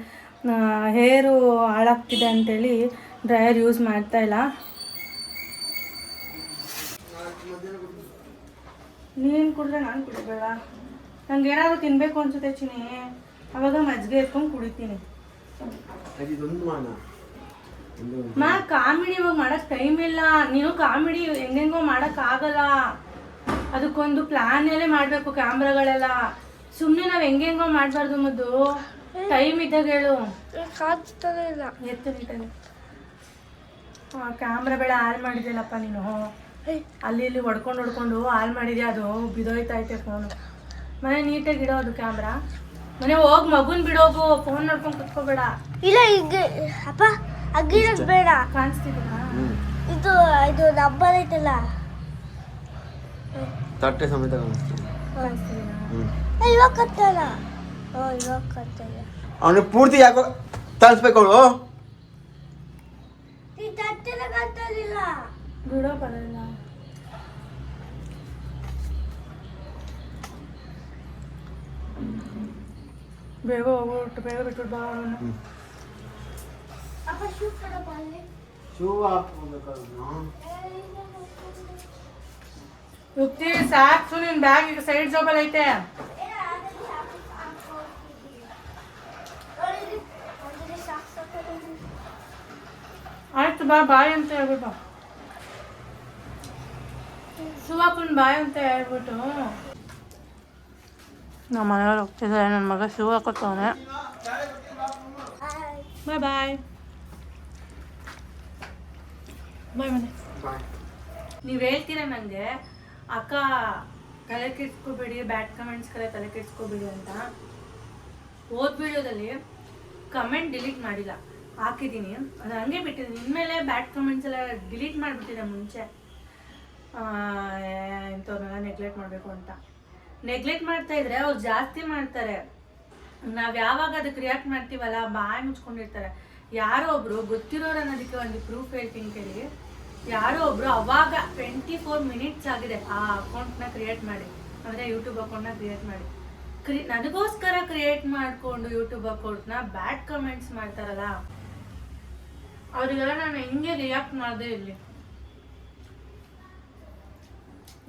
ಹೇರು ಹಾಳಾಗ್ತಿದೆ ಅಂತೇಳಿ ಡ್ರೈಯರ್ ಯೂಸ್ ಮಾಡ್ತಾಯಿಲ್ಲ. ನೀನು ಕುಡಿದ್ರೆ ನಾನು ಕುಡಿಬೇಡ, ನಂಗೆ ಏನಾದರೂ ತಿನ್ನಬೇಕು ಅನ್ಸುತ್ತೆ ಚಿನಿ, ಅವಾಗ ಮಜ್ಜಿಗೆ ಎತ್ಕೊಂಡು ಕುಡಿತೀನಿ. ಮಾ ಕಾಮಿಡಿ ಇವಾಗ ಮಾಡೋಕ್ಕೆ ಟೈಮ್ ಇಲ್ಲ. ನೀನು ಕಾಮಿಡಿ ಹೆಂಗೆಂಗೋ ಮಾಡೋಕ್ಕಾಗಲ್ಲ, ಅದಕ್ಕೊಂದು ಪ್ಲ್ಯಾನಲ್ಲೇ ಮಾಡಬೇಕು. ಕ್ಯಾಮ್ರಾಗಳೆಲ್ಲ ಸುಮ್ಮನೆ ನಾವು ಹೆಂಗೆಂಗೋ ಮಾಡಬಾರ್ದು. ಮದ್ದು ಟೈಮ್ ಇದ್ದಾಗ ಹೇಳು. ಎತ್ತನಿದ್ದಾನೆ ಕ್ಯಾಮ್ರಾ ಬೇಡ ಹಾಳು ಮಾಡಿದ್ಯಲ್ಲಪ್ಪ ನೀನು. ಅಲ್ಲಿ ಇಲ್ಲಿ ಹೊಡ್ಕೊಂಡು ಹಾಳು ಮಾಡಿದ್ಯಾ, ಅದು ಬಿದೋಯ್ತೈತೆ ಫೋನು. ಮನೆ ನೀಟಾಗಿ ಇಡೋ ಅದು ಕ್ಯಾಮ್ರಾ. ಮನೆ ಹೋಗಿ ಮಗುನ್ ಬಿಡೋಗು, ಫೋನ್ ನೋಡ್ಕೊಂಡು ಕುತ್ಕೋಬೇಡ. ಇಲ್ಲ ಈಗ ಅಪ್ಪ ಅಗ್ಗಿರೋದು ಬೇಡ. ಕಾಣಿಸ್ತಿದ್ದೀನಾ? ಇದು ಇದು ನಂಬರ್ ಐತಲ್ಲ, ತಟ್ಟೆ ಸಮೇತ ಕಾಣಿಸ್ತಿದ್ದೀನಾ? ಇವಾಗ ಕತ್ತಲ್ಲ. ಇವಾಗ ಕತ್ತಲ್ಲ. ಅವನಿಗೆ ಪೂರ್ತಿ ಯಾಕೋ ತರಿಸ್ಬೇಕು ಅವಳು. ಈ ತಟ್ಟೆಲ್ಲ ಕತ್ತಲಿಲ್ಲ. ಬಿಡೋ ಬರಲ್ಲ. ಬೇಗ ಹೋಗ್ಬಿಟ್ಟು ಬೇಗ ಬಿಟ್ಬಿಟ್ಟು ಬಾ. ಅಪ್ಪ ಶೂ ಕೊಡಪ್ಪ ಅಲ್ಲಿ. ಶೂ ಹಾಕ್ಬೇಕಾದ್ರು ಯುಕ್ತಿ ಸಾಕು, ನಿನ್ ಬ್ಯಾಗ್ ಈಗ ಸೈಡ್ ಜಾಬಲ್ಲಿ ಐತೆ. ಆಯ್ತು ಬಾ, ಬಾಯ್ ಅಂತ ಹೇಳ್ಬಿಟ್ಟು ಶೂ ಹಾಕೊಂಡು ಬಾಯ್ ಅಂತ ಹೇಳ್ಬಿಟ್ಟು ನಮ್ಮ ಮನೆಯವ್ರು ಹೋಗ್ತಿದ್ದಾರೆ. ನನ್ನ ಮಗ ಶೂ ಹಾಕೋತವನೆ. ಬಾಯ್ ಬಾಯ್ ಬಾಯ್ ಮನೆ. ನೀವು ಹೇಳ್ತೀರ ನನಗೆ, ಅಕ್ಕ ತಲೆ ಕೆಡ್ಸ್ಕೊಬೇಡಿ, ಬ್ಯಾಡ್ ಕಮೆಂಟ್ಸ್ಗೆಲ್ಲ ತಲೆ ಕೆಡ್ಸ್ಕೊಬೇಡಿ ಅಂತ. ಓದ್ ವಿಡಿಯೋದಲ್ಲಿ ಕಮೆಂಟ್ ಡಿಲೀಟ್ ಮಾಡಿಲ್ಲ, ಹಾಕಿದ್ದೀನಿ, ಅದು ಹಂಗೆ ಬಿಟ್ಟಿದ್ದೀನಿ. ಇನ್ಮೇಲೆ ಬ್ಯಾಡ್ ಕಮೆಂಟ್ಸ್ ಎಲ್ಲ ಡಿಲೀಟ್ ಮಾಡಿಬಿಟ್ಟಿದೆ. ಮುಂಚೆ ಇಂಥವ್ರನ್ನೆಲ್ಲ ನೆಗ್ಲೆಕ್ಟ್ ಮಾಡಬೇಕು ಅಂತ. ನೆಗ್ಲೆಕ್ಟ್ ಮಾಡ್ತಾ ಇದ್ರೆ ಅವ್ರು ಜಾಸ್ತಿ ಮಾಡ್ತಾರೆ. ನಾವು ಯಾವಾಗ ಅದಕ್ಕೆ ರಿಯಾಕ್ಟ್ ಮಾಡ್ತೀವಲ್ಲ, ಬಾಯಿ ಮುಚ್ಕೊಂಡಿರ್ತಾರೆ. ಯಾರೋ ಒಬ್ರು ಗೊತ್ತಿರೋರು ಅನ್ನೋದಕ್ಕೆ ಒಂದು ಪ್ರೂಫ್ ಹೇಳ್ತೀನಿ ಕೇಳಿ. ಯಾರೋ ಒಬ್ರು ಅವಾಗ 24 ಮಿನಿಟ್ಸ್ ಆಗಿದೆ ಆ ಅಕೌಂಟ್ನ ಕ್ರಿಯೇಟ್ ಮಾಡಿ, ಅಂದರೆ ಯೂಟ್ಯೂಬ್ ಅಕೌಂಟ್ನ ಕ್ರಿಯೇಟ್ ಮಾಡಿ, ನನಗೋಸ್ಕರ ಕ್ರಿಯೇಟ್ ಮಾಡಿಕೊಂಡು ಯೂಟ್ಯೂಬ್ ಅಕೌಂಟ್ನ ಬ್ಯಾಡ್ ಕಮೆಂಟ್ಸ್ ಮಾಡ್ತಾರಲ್ಲ, ಅವರಿಗೆಲ್ಲ ನಾನು ಹೆಂಗೆ ರಿಯಾಕ್ಟ್ ಮಾಡಿದೆ ಇಲ್ಲಿ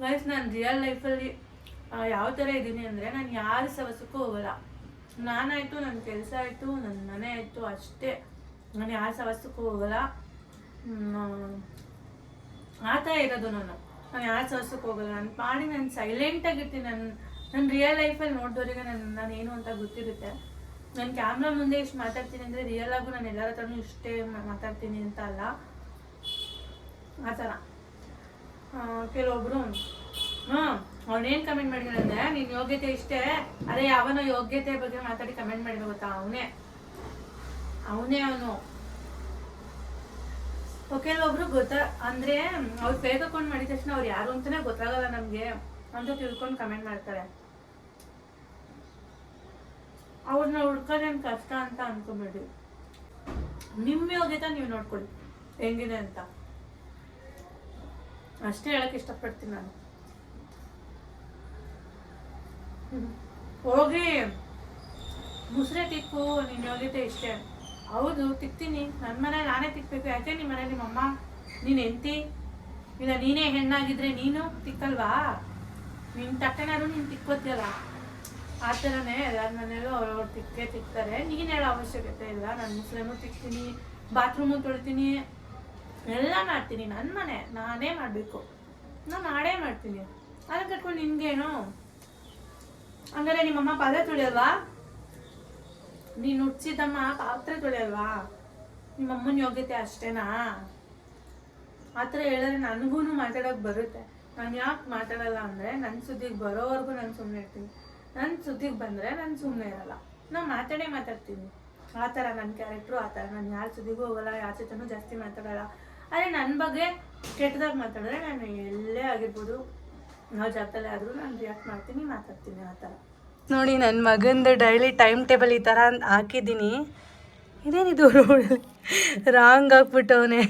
ಗೈಸ್. ನಾನು ರಿಯಲ್ ಲೈಫಲ್ಲಿ ಯಾವ ಥರ ಇದ್ದೀನಿ ಅಂದರೆ, ನಾನು ಯಾರ ಸವಸಕ್ಕೂ ಹೋಗಲ್ಲ. ನಾನಾಯಿತು, ನನ್ನ ಕೆಲಸ ಆಯಿತು, ನನ್ನ ಮನೆ ಆಯಿತು, ಅಷ್ಟೇ. ನಾನು ಯಾರ ಸವಸಕ್ಕೂ ಹೋಗಲ್ಲ. ಆ ಥರ ಇರೋದು ನಾನು ಯಾರ ಸವಸಕ್ಕೂ ಹೋಗಲ್ಲ. ನಾನು ಮಾಡಿ ನಾನು ಸೈಲೆಂಟಾಗಿರ್ತೀನಿ. ನನ್ನ ರಿಯಲ್ ಲೈಫಲ್ಲಿ ನೋಡಿದವರಿಗೆ ನಾನು ಏನು ಅಂತ ಗೊತ್ತಿರುತ್ತೆ. ನಾನು ಕ್ಯಾಮ್ರಾ ಮುಂದೆ ಇಷ್ಟು ಮಾತಾಡ್ತೀನಿ ಅಂದರೆ ರಿಯಲ್ ಆಗು ನಾನು ಎಲ್ಲರ ಹತ್ರನೂ ಇಷ್ಟೇ ಮಾತಾಡ್ತೀನಿ ಅಂತ ಅಲ್ಲ, ಆ ಥರ. ಕೆಲವೊಬ್ರು ಅವನೇನು ಕಮೆಂಟ್ ಮಾಡಿದಾರೆ ಅಂದರೆ, ನಿನ್ನ ಯೋಗ್ಯತೆ ಇಷ್ಟೇ, ಅದೇ ಯಾವನೋ ಯೋಗ್ಯತೆ ಬಗ್ಗೆ ಮಾತಾಡಿ ಕಮೆಂಟ್ ಮಾಡಿದ ಗೊತ್ತಾ ಅವನೇ. ಅವನು ಕೆಲವೊಬ್ರು ಅಂದ್ರೆ ಅವ್ರು ಫೇಕ್ ಅಕೌಂಟ್ ಮಾಡಿದ ತಕ್ಷಣ ಅವ್ರು ಯಾರು ಅಂತಾನೆ ಗೊತ್ತಾಗಲ್ಲ ನಮ್ಗೆ ಅಂತ ತಿಳ್ಕೊಂಡು ಕಮೆಂಟ್ ಮಾಡ್ತಾರೆ. ಅವ್ರನ್ನ ಹುಡ್ಕೋದೇನು ಕಷ್ಟ ಅಂತ ಅನ್ಕೊಂಬೇಡಿ. ನಿಮ್ಮ ಯೋಗ್ಯತೆ ನೀವು ನೋಡ್ಕೊಳ್ಳಿ ಹೆಂಗಿದೆ ಅಂತ ಅಷ್ಟೇ ಹೇಳಕ್ ಇಷ್ಟಪಡ್ತೀನಿ ನಾನು. ಹೋಗಿ ಮುಸ್ರೆ ತಿಕ್ಕು, ನಿನ್ನ ಯೋಗ್ಯತೆ ಇಷ್ಟೇ. ಹೌದು ತಿಕ್ತೀನಿ, ನನ್ನ ಮನೆ ನಾನೇ ತಿಕ್ಬೇಕು. ಯಾಕೆ ನಿಮ್ಮ ಮನೆ ನಿಮ್ಮಮ್ಮ ನೀನು ಎಂತಿ ಇಲ್ಲ ನೀನೇ ಹೆಣ್ಣಾಗಿದ್ರೆ ನೀನು ತಿಕ್ಕಲ್ವಾ? ನಿನ್ನ ತಟ್ಟೆನಾದ್ರು ನೀನು ತಿಕ್ಕೋತಿಯಲ್ಲ, ಆ ಥರನೇ ಎಲ್ಲರ ಮನೆಯಲ್ಲೂ ಅವ್ರವ್ರು ತಿಕ್ತಾರೆ. ನೀನು ಹೇಳೋ ಅವಶ್ಯಕತೆ ಇಲ್ಲ. ನಾನು ಮುಸ್ರೆನೂ ತಿಕ್ತೀನಿ, ಬಾತ್ರೂಮು ತೊಳಿತೀನಿ, ಎಲ್ಲ ಮಾಡ್ತೀನಿ. ನನ್ನ ಮನೆ ನಾನೇ ಮಾಡಬೇಕು, ನಾನು ನಾಡೇ ಮಾಡ್ತೀನಿ. ಅದನ್ನ ಕಟ್ಕೊಂಡು ನಿನ್ಗೇನು? ಹಂಗಾರೆ ನಿಮ್ಮಮ್ಮ ಪಾತ್ರೆ ತೊಳಿಯಲ್ವಾ? ನೀನು ಹುಡ್ಸಿದಮ್ಮ ಪಾತ್ರೆ ತೊಳಿಯಲ್ವಾ? ನಿಮ್ಮಮ್ಮನ ಯೋಗ್ಯತೆ ಅಷ್ಟೇನಾ? ಆ ಥರ ಹೇಳಿದ್ರೆ ನನಗೂ ಮಾತಾಡೋಕೆ ಬರುತ್ತೆ. ನಾನು ಯಾಕೆ ಮಾತಾಡಲ್ಲ ಅಂದರೆ ನನ್ನ ಸುದ್ದಿಗೆ ಬರೋವರೆಗೂ ನಾನು ಸುಮ್ಮನೆ ಇರ್ತೀನಿ. ನನ್ನ ಸುದ್ದಿಗೆ ಬಂದರೆ ನಾನು ಸುಮ್ಮನೆ ಇರಲ್ಲ, ನಾನು ಮಾತಾಡ್ತೀನಿ. ಆ ಥರ ನನ್ನ ಕ್ಯಾರೆಕ್ಟ್ರು ಆ ಥರ. ನಾನು ಯಾರ ಸುದ್ದಿಗೂ ಹೋಗಲ್ಲ, ಯಾರ ಜೊತೆನೂ ಜಾಸ್ತಿ ಮಾತಾಡಲ್ಲ. ಆದರೆ ನನ್ನ ಬಗ್ಗೆ ಕೆಟ್ಟದಾಗ ಮಾತಾಡಿದ್ರೆ ನಾನು ಎಲ್ಲೇ ಆಗಿರ್ಬೋದು, ಯಾವ ಜಾಗದಲ್ಲೇ ಆದರೂ ನಾನು ರಿಯಾಕ್ಟ್ ಮಾಡ್ತೀನಿ, ಮಾತಾಡ್ತೀನಿ ಆ ಥರ. ನೋಡಿ ನನ್ನ ಮಗಂದು ಡೈಲಿ ಟೈಮ್ ಟೇಬಲ್ ಈ ಥರ ಹಾಕಿದ್ದೀನಿ. ಇದೇನಿದು ರೋಡಲ್ಲಿ ರಾಂಗ್ ಹಾಕ್ಬಿಟ್ಟವನೇ.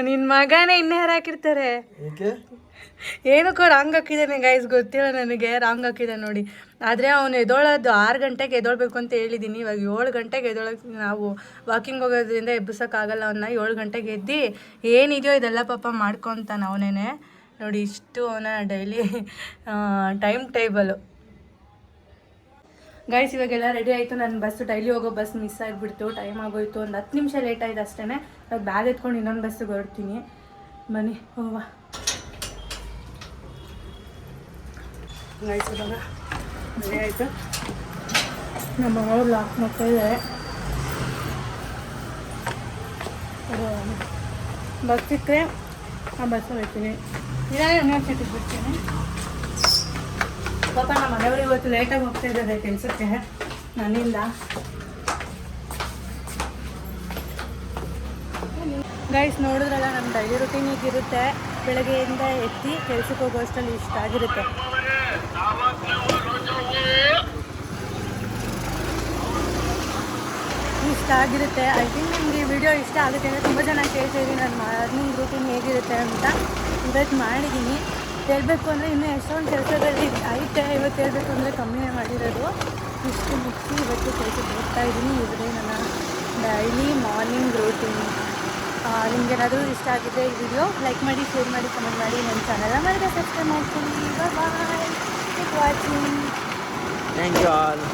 ನಿನ್ನ ಮಗನೇ ಇನ್ಯಾರು ಹಾಕಿರ್ತಾರೆ? ಏನಕ್ಕೋ ರಾಂಗ್ ಹಾಕಿದ್ದಾನೆ ಗೈಸ್, ಗೊತ್ತಿಲ್ಲ ನನಗೆ. ರಾಂಗ್ ಹಾಕಿದೆ ನೋಡಿ. ಆದರೆ ಅವನು ಎದ್ದೋಳೋದು 6 ಗಂಟೆಗೆ ಎದ್ದೊಳ್ಬೇಕು ಅಂತ ಹೇಳಿದ್ದೀನಿ. ಇವಾಗ 7 ಗಂಟೆಗೆ ಎದ್ದೊಳಕ್ಕೆ ನಾವು ವಾಕಿಂಗ್ ಹೋಗೋದ್ರಿಂದ ಎಬ್ಬಿಸೋಕ್ಕಾಗಲ್ಲ ಅವನ್ನ. 7 ಗಂಟೆಗೆ ಎದ್ದು ಏನಿದೆಯೋ ಇದೆಲ್ಲ ಪಾಪ ಮಾಡ್ಕೊತಾನೆ ಅವನೇನೆ. ನೋಡಿ ಇಷ್ಟು ಅವನ ಡೈಲಿ ಟೈಮ್ ಟೇಬಲು. ಗೈಸ್ ಇವಾಗೆಲ್ಲ ರೆಡಿ ಆಯಿತು. ನನ್ನ ಬಸ್ಸು ಡೈಲಿ ಹೋಗೋ ಬಸ್ ಮಿಸ್ ಆಗಿಬಿಡ್ತು, ಟೈಮ್ ಆಗೋಯ್ತು. ಒಂದು 10 ನಿಮಿಷ ಲೇಟ್ ಆಯ್ತು ಅಷ್ಟೇ. ಇವಾಗ ಬ್ಯಾಗ್ ಎತ್ಕೊಂಡು ಇನ್ನೊಂದು ಬಸ್ಸಿಗೆ ಹೊರಡ್ತೀನಿ. ಬನ್ನಿ ಹೋಗುವ. ಗೈಸ್ ಇವಾಗ ರೆಡಿ ಆಯಿತು. ನಮ್ಮ ಮಗಳು ಲಾಕ್ ಮಾಡ್ತಾ ಇದ್ದಾರೆ. ಬಸ್ ಸಿಕ್ಕರೆ ಆ ಬಸ್ಸಲ್ಲಿ ಹೋಗ್ತೀನಿ, ಇಲ್ಲ ಯೂನಿವರ್ಸಿಟಿಗೆ ಬಿಡ್ತೀನಿ. ಪಾಪ ನಮ್ಮ ಮನೆಯವರು ಇವತ್ತು ಲೇಟಾಗಿ ಹೋಗ್ತಾ ಇದ್ದಾರೆ ಕೆಲಸಕ್ಕೆ ನನ್ನಿಂದ. ಗೈಸ್ ನೋಡಿದ್ರಲ್ಲ ನಮ್ಮ ಡೈಲಿ ರೂಟೀನ್ ಹೀಗಿರುತ್ತೆ. ಬೆಳಗ್ಗೆಯಿಂದ ಎತ್ತಿ ಕೆಲಸಕ್ಕೆ ಹೋಗೋ ಅಷ್ಟರಲ್ಲಿ ಇಷ್ಟ ಆಗಿರುತ್ತೆ. ಐ ಥಿಂಕ್ ನಿಮಗೆ ಈ ವಿಡಿಯೋ ಇಷ್ಟ ಆಗುತ್ತೆ ಅಂದರೆ ತುಂಬ ಜನ ಕೇಳ್ತಾಯಿದ್ದೀನಿ ನನ್ನ ಮಾರ್ನಿಂಗ್ ರೂಟೀನ್ ಹೇಗಿರುತ್ತೆ ಅಂತ. ಇವತ್ತು ಮಾಡಿದ್ದೀನಿ. ಹೇಳಬೇಕು ಅಂದರೆ ಇನ್ನೂ ಎಷ್ಟೊಂದು ಕೆಲಸದಲ್ಲಿ ಐತೆ. ಇವತ್ತು ಹೇಳಬೇಕು ಅಂದರೆ ಕಮ್ಮಿನೇ ಮಾಡಿರೋದು. ಇಷ್ಟು ಮುಗಿಸಿ ಇವತ್ತು ಕೆಲಸಕ್ಕೆ ಹೋಗ್ತಾ ಇದ್ದೀನಿ. ಇವರೇ ನನ್ನ ಡೈಲಿ ಮಾರ್ನಿಂಗ್ ರೂಟೀನ್. ನಿಮಗೇನಾದರೂ ಇಷ್ಟ ಆಗಿದೆ ಈ ವಿಡಿಯೋ ಲೈಕ್ ಮಾಡಿ, ಶೇರ್ ಮಾಡಿ, ಕಮೆಂಟ್ ಮಾಡಿ. ನನ್ನ ಚಾನಲ್ನ ಮಾಡಿದ್ರೆ ಸಬ್ಸ್ಕ್ರೈಬ್ ಮಾಡ್ತೀನಿ. Bye, keep watching. Thank you all.